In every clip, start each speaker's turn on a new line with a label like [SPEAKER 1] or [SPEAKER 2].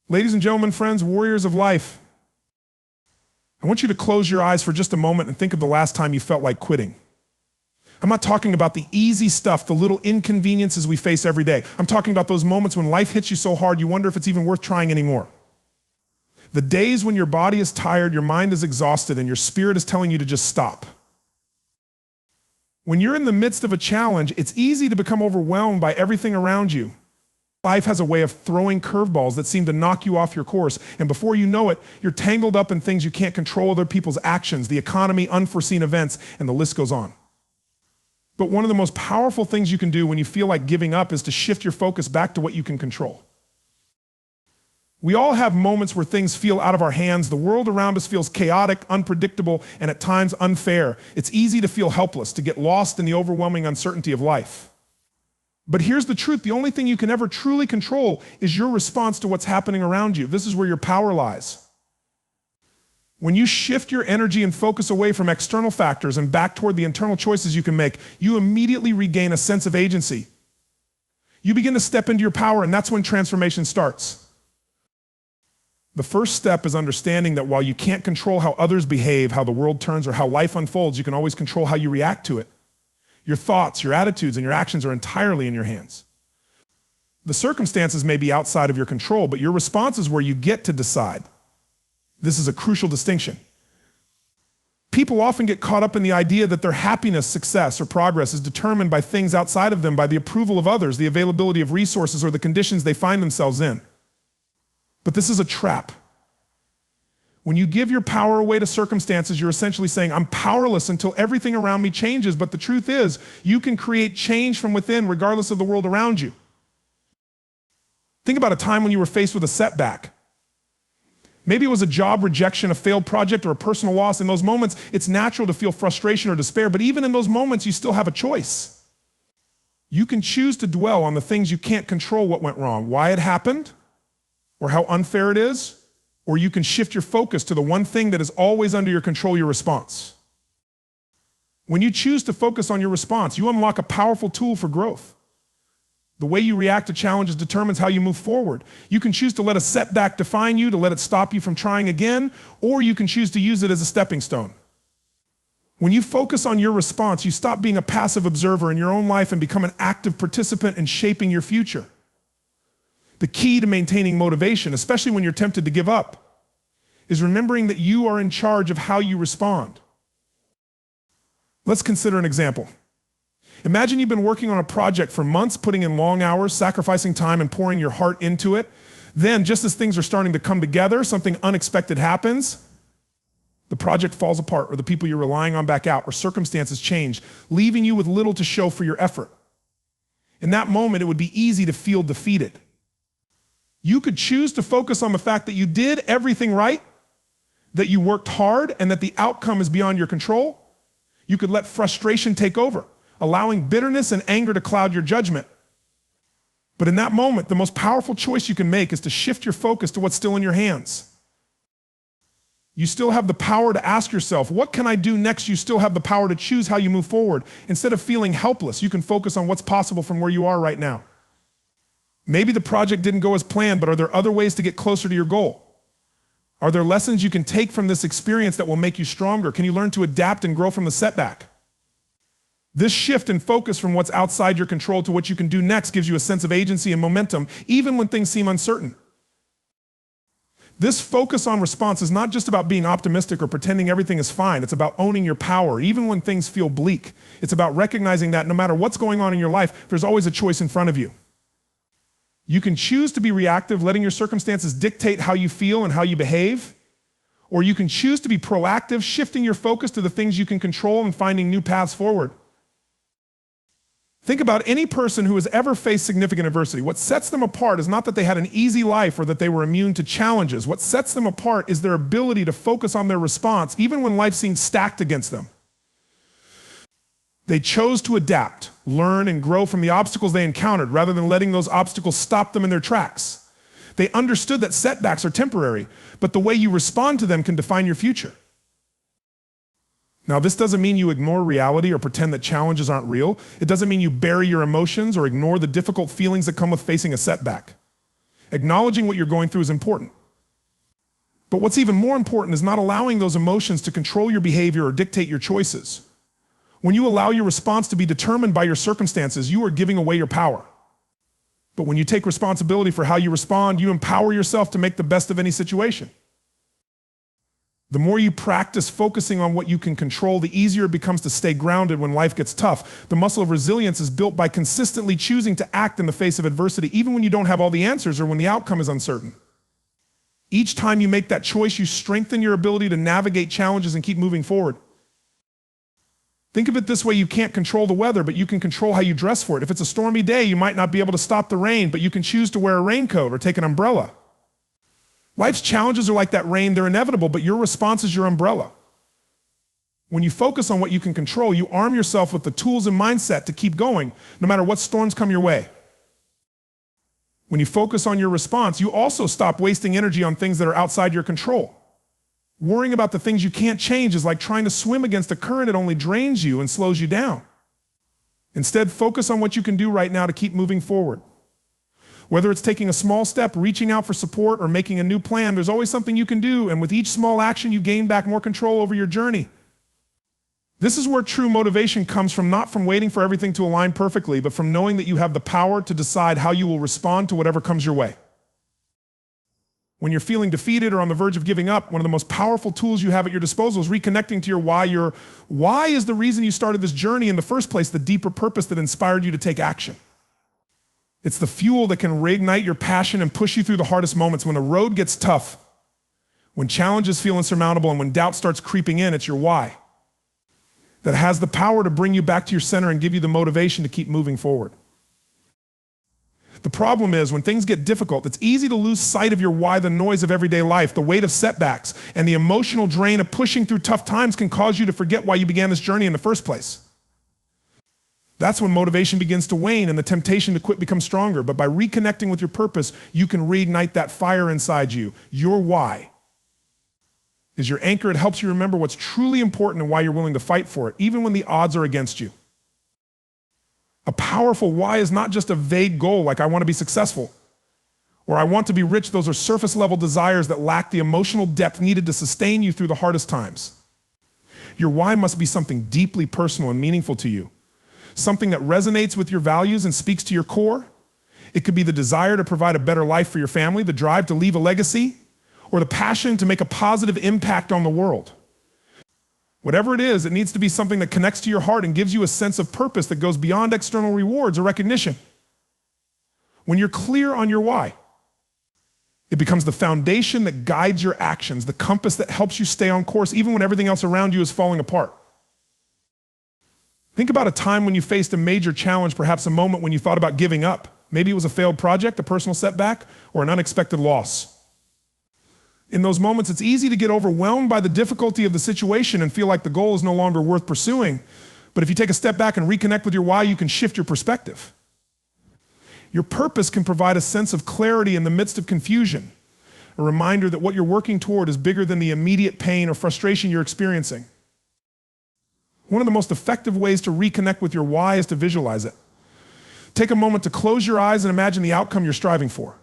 [SPEAKER 1] Ladies and gentlemen, friends, warriors of life, I want you to close your eyes for just a moment and think of the last time you felt like quitting. I'm not talking about the easy stuff, the little inconveniences we face every day. I'm talking about those moments when life hits you so hard you wonder if it's even worth trying anymore. The days when your body is tired, your mind is exhausted, and your spirit is telling you to just stop. When you're in the midst of a challenge, it's easy to become overwhelmed by everything around you. Life has a way of throwing curveballs that seem to knock you off your course, and before you know it, you're tangled up in things you can't control, other people's actions, the economy, unforeseen events, and the list goes on. But one of the most powerful things you can do when you feel like giving up is to shift your focus back to what you can control. We all have moments where things feel out of our hands. The world around us feels chaotic, unpredictable, and at times unfair. It's easy to feel helpless, to get lost in the overwhelming uncertainty of life. But here's the truth. The only thing you can ever truly control is your response to what's happening around you. This is where your power lies. When you shift your energy and focus away from external factors and back toward the internal choices you can make, you immediately regain a sense of agency. You begin to step into your power, and that's when transformation starts. The first step is understanding that while you can't control how others behave, how the world turns, or how life unfolds, you can always control how you react to it. Your thoughts, your attitudes, and your actions are entirely in your hands. The circumstances may be outside of your control, but your response is where you get to decide. This is a crucial distinction. People often get caught up in the idea that their happiness, success, or progress is determined by things outside of them, by the approval of others, the availability of resources, or the conditions they find themselves in. But this is a trap. When you give your power away to circumstances, you're essentially saying, I'm powerless until everything around me changes. But the truth is, you can create change from within regardless of the world around you. Think about a time when you were faced with a setback. Maybe it was a job rejection, a failed project, or a personal loss. In those moments, it's natural to feel frustration or despair, but even in those moments, you still have a choice. You can choose to dwell on the things you can't control what went wrong, why it happened, or how unfair it is, or you can shift your focus to the one thing that is always under your control, your response. When you choose to focus on your response, you unlock a powerful tool for growth. The way you react to challenges determines how you move forward. You can choose to let a setback define you, to let it stop you from trying again, or you can choose to use it as a stepping stone. When you focus on your response, you stop being a passive observer in your own life and become an active participant in shaping your future. The key to maintaining motivation, especially when you're tempted to give up, is remembering that you are in charge of how you respond. Let's consider an example. Imagine you've been working on a project for months, putting in long hours, sacrificing time, and pouring your heart into it. Then, just as things are starting to come together, something unexpected happens. The project falls apart, or the people you're relying on back out, or circumstances change, leaving you with little to show for your effort. In that moment, it would be easy to feel defeated. You could choose to focus on the fact that you did everything right, that you worked hard, and that the outcome is beyond your control. You could let frustration take over, allowing bitterness and anger to cloud your judgment. But in that moment, the most powerful choice you can make is to shift your focus to what's still in your hands. You still have the power to ask yourself, what can I do next? You still have the power to choose how you move forward. Instead of feeling helpless, you can focus on what's possible from where you are right now. Maybe the project didn't go as planned, but are there other ways to get closer to your goal? Are there lessons you can take from this experience that will make you stronger? Can you learn to adapt and grow from the setback? This shift in focus from what's outside your control to what you can do next gives you a sense of agency and momentum, even when things seem uncertain. This focus on response is not just about being optimistic or pretending everything is fine. It's about owning your power, even when things feel bleak. It's about recognizing that no matter what's going on in your life, there's always a choice in front of you. You can choose to be reactive, letting your circumstances dictate how you feel and how you behave, or you can choose to be proactive, shifting your focus to the things you can control and finding new paths forward. Think about any person who has ever faced significant adversity. What sets them apart is not that they had an easy life or that they were immune to challenges. What sets them apart is their ability to focus on their response, even when life seems stacked against them. They chose to adapt, learn, and grow from the obstacles they encountered rather than letting those obstacles stop them in their tracks. They understood that setbacks are temporary, but the way you respond to them can define your future. Now, this doesn't mean you ignore reality or pretend that challenges aren't real. It doesn't mean you bury your emotions or ignore the difficult feelings that come with facing a setback. Acknowledging what you're going through is important. But what's even more important is not allowing those emotions to control your behavior or dictate your choices. When you allow your response to be determined by your circumstances, you are giving away your power. But when you take responsibility for how you respond, you empower yourself to make the best of any situation. The more you practice focusing on what you can control, the easier it becomes to stay grounded when life gets tough. The muscle of resilience is built by consistently choosing to act in the face of adversity, even when you don't have all the answers or when the outcome is uncertain. Each time you make that choice, you strengthen your ability to navigate challenges and keep moving forward. Think of it this way: you can't control the weather, but you can control how you dress for it. If it's a stormy day, you might not be able to stop the rain, but you can choose to wear a raincoat or take an umbrella. Life's challenges are like that rain. They're inevitable, but your response is your umbrella. When you focus on what you can control, you arm yourself with the tools and mindset to keep going, no matter what storms come your way. When you focus on your response, you also stop wasting energy on things that are outside your control. Worrying about the things you can't change is like trying to swim against a current. It only drains you and slows you down. Instead, focus on what you can do right now to keep moving forward. Whether it's taking a small step, reaching out for support, or making a new plan, there's always something you can do, and with each small action, you gain back more control over your journey. This is where true motivation comes from, not from waiting for everything to align perfectly, but from knowing that you have the power to decide how you will respond to whatever comes your way. When you're feeling defeated or on the verge of giving up, one of the most powerful tools you have at your disposal is reconnecting to your why. Your why is the reason you started this journey in the first place, the deeper purpose that inspired you to take action. It's the fuel that can reignite your passion and push you through the hardest moments. When the road gets tough, when challenges feel insurmountable, and when doubt starts creeping in, it's your why that has the power to bring you back to your center and give you the motivation to keep moving forward. The problem is, when things get difficult, it's easy to lose sight of your why. The noise of everyday life, the weight of setbacks, and the emotional drain of pushing through tough times can cause you to forget why you began this journey in the first place. That's when motivation begins to wane and the temptation to quit becomes stronger. But by reconnecting with your purpose, you can reignite that fire inside you. Your why is your anchor. It helps you remember what's truly important and why you're willing to fight for it, even when the odds are against you. A powerful why is not just a vague goal like I want to be successful or I want to be rich. Those are surface level desires that lack the emotional depth needed to sustain you through the hardest times. Your why must be something deeply personal and meaningful to you. Something that resonates with your values and speaks to your core. It could be the desire to provide a better life for your family, the drive to leave a legacy, or the passion to make a positive impact on the world. Whatever it is, it needs to be something that connects to your heart and gives you a sense of purpose that goes beyond external rewards or recognition. When you're clear on your why, it becomes the foundation that guides your actions, the compass that helps you stay on course even when everything else around you is falling apart. Think about a time when you faced a major challenge, perhaps a moment when you thought about giving up. Maybe it was a failed project, a personal setback, or an unexpected loss. In those moments, it's easy to get overwhelmed by the difficulty of the situation and feel like the goal is no longer worth pursuing. But if you take a step back and reconnect with your why, you can shift your perspective. Your purpose can provide a sense of clarity in the midst of confusion, a reminder that what you're working toward is bigger than the immediate pain or frustration you're experiencing. One of the most effective ways to reconnect with your why is to visualize it. Take a moment to close your eyes and imagine the outcome you're striving for.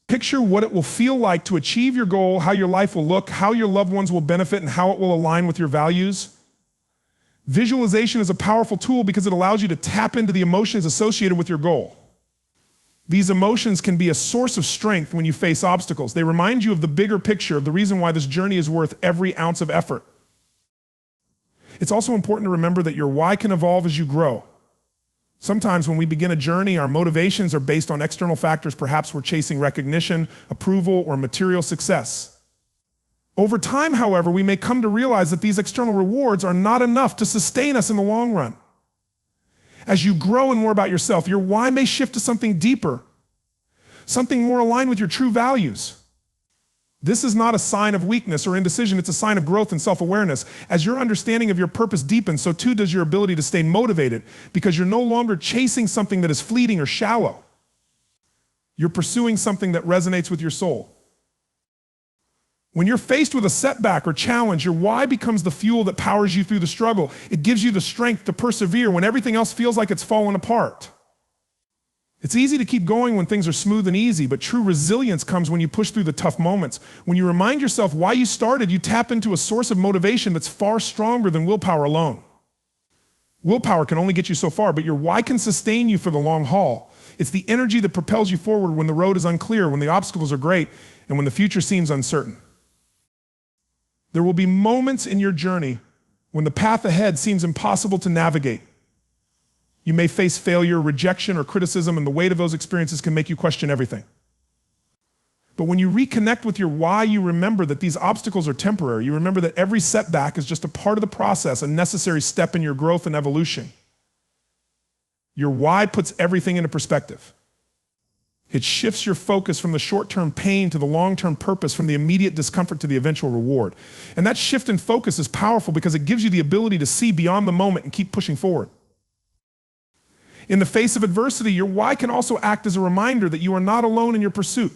[SPEAKER 1] Picture what it will feel like to achieve your goal, how your life will look, how your loved ones will benefit, and how it will align with your values. Visualization is a powerful tool because it allows you to tap into the emotions associated with your goal. These emotions can be a source of strength when you face obstacles. They remind you of the bigger picture, of the reason why this journey is worth every ounce of effort. It's also important to remember that your why can evolve as you grow. Sometimes when we begin a journey, our motivations are based on external factors. Perhaps we're chasing recognition, approval, or material success. Over time, however, we may come to realize that these external rewards are not enough to sustain us in the long run. As you grow and more about yourself, your why may shift to something deeper, something more aligned with your true values. This is not a sign of weakness or indecision. It's a sign of growth and self-awareness. As your understanding of your purpose deepens, so too does your ability to stay motivated, because you're no longer chasing something that is fleeting or shallow. You're pursuing something that resonates with your soul. When you're faced with a setback or challenge, your why becomes the fuel that powers you through the struggle. It gives you the strength to persevere when everything else feels like it's fallen apart. It's easy to keep going when things are smooth and easy, but true resilience comes when you push through the tough moments. When you remind yourself why you started, you tap into a source of motivation that's far stronger than willpower alone. Willpower can only get you so far, but your why can sustain you for the long haul. It's the energy that propels you forward when the road is unclear, when the obstacles are great, and when the future seems uncertain. There will be moments in your journey when the path ahead seems impossible to navigate. You may face failure, rejection, or criticism, and the weight of those experiences can make you question everything. But when you reconnect with your why, you remember that these obstacles are temporary. You remember that every setback is just a part of the process, a necessary step in your growth and evolution. Your why puts everything into perspective. It shifts your focus from the short-term pain to the long-term purpose, from the immediate discomfort to the eventual reward. And that shift in focus is powerful because it gives you the ability to see beyond the moment and keep pushing forward. In the face of adversity, your why can also act as a reminder that you are not alone in your pursuit.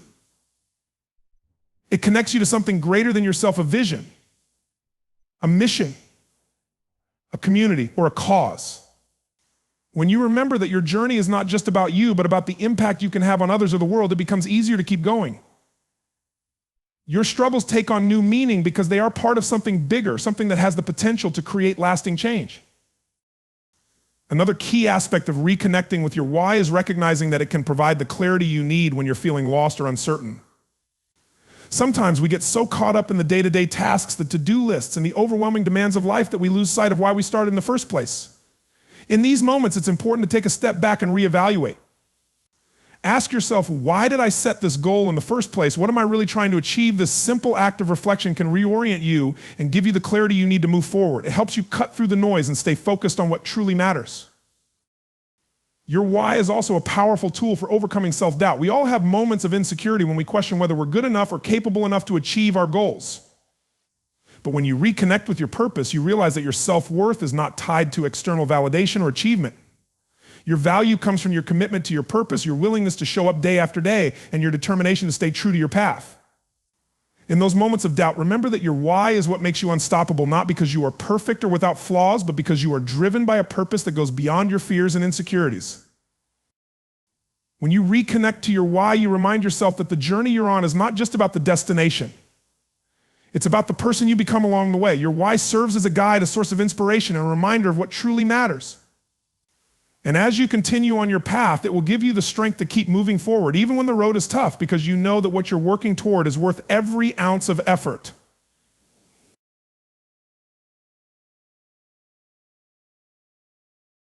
[SPEAKER 1] It connects you to something greater than yourself, a vision, a mission, a community, or a cause. When you remember that your journey is not just about you, but about the impact you can have on others or the world, it becomes easier to keep going. Your struggles take on new meaning because they are part of something bigger, something that has the potential to create lasting change. Another key aspect of reconnecting with your why is recognizing that it can provide the clarity you need when you're feeling lost or uncertain. Sometimes we get so caught up in the day-to-day tasks, the to-do lists, and the overwhelming demands of life that we lose sight of why we started in the first place. In these moments, it's important to take a step back and reevaluate. Ask yourself, why did I set this goal in the first place? What am I really trying to achieve? This simple act of reflection can reorient you and give you the clarity you need to move forward. It helps you cut through the noise and stay focused on what truly matters. Your why is also a powerful tool for overcoming self-doubt. We all have moments of insecurity when we question whether we're good enough or capable enough to achieve our goals. But when you reconnect with your purpose, you realize that your self-worth is not tied to external validation or achievement. Your value comes from your commitment to your purpose, your willingness to show up day after day, and your determination to stay true to your path. In those moments of doubt, remember that your why is what makes you unstoppable, not because you are perfect or without flaws, but because you are driven by a purpose that goes beyond your fears and insecurities. When you reconnect to your why, you remind yourself that the journey you're on is not just about the destination. It's about the person you become along the way. Your why serves as a guide, a source of inspiration, and a reminder of what truly matters. And as you continue on your path, it will give you the strength to keep moving forward, even when the road is tough, because you know that what you're working toward is worth every ounce of effort.